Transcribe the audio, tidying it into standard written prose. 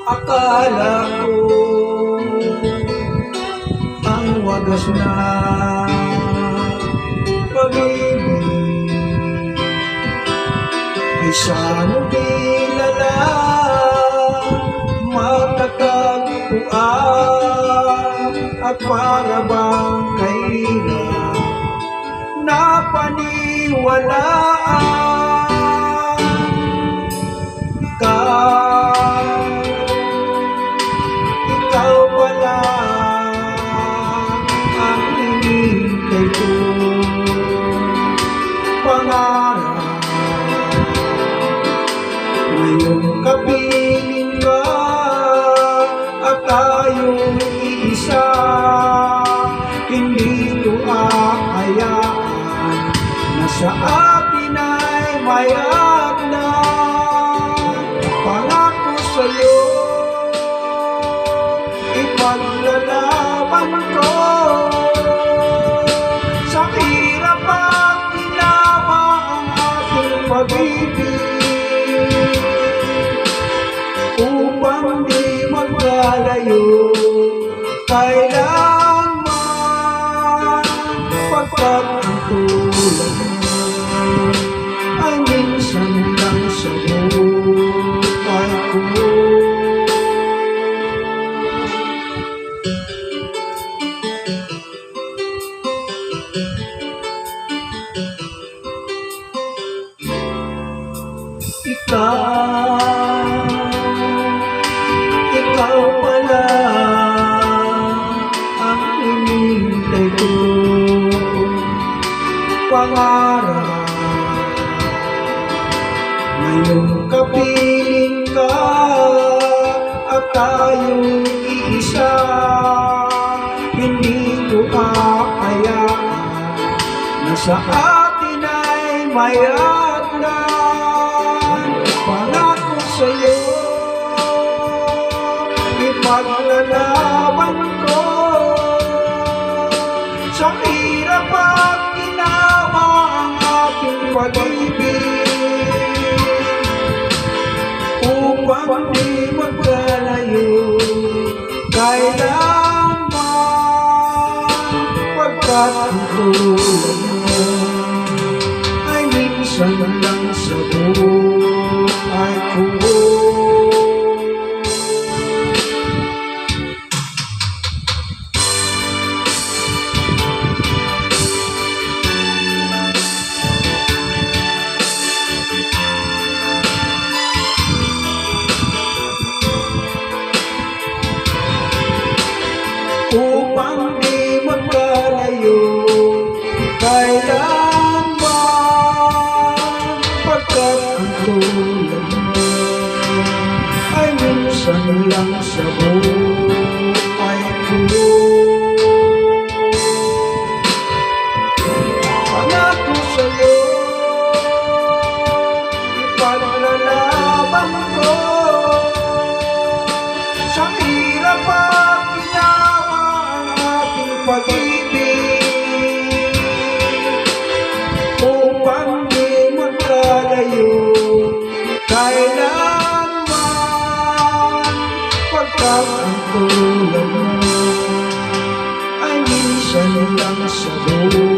Akala ko ang wagas na pag-ibig ay sanubila lang, matatagpuan at para bang kahirap na paniwalaan. Ikaw pala ang hinihintay ko, pangarap. Ngayon kapiling ka at tayong iisa, hindi ko ahayaan na sa atin ay mayat na. Pangako sa'yo, ipaglalaban ko sa hirap at ginawa ang ating pag-ibig, upang di magkalayo kailanman, pagkat ang tulad mo ay minsan lang sa buhay ko. Ikaw pala ang hinihintay ko, pangarap. Ngayon kapiling ka at tayong iisa, hindi ko ahayaan na sa atin ay mayat na. Pangako sa'yo, ipaglalaban ko sa hirap at ginawa ang ating pag-ibig, upang di magkalayo kailanman, pagkat ang tulad mo ay minsan lang sa buhay ko. Upang di magkalayo kailanman, pagkat ang tulad mo ay minsan lang sa buhay ko. Pangako sa'yo, ipaglalaban ko sa hirap at ginawa ang ating pag-ibig, upang di magkalayo kailanman, pagkat ang tulad mo ay minsan lang sa buhay.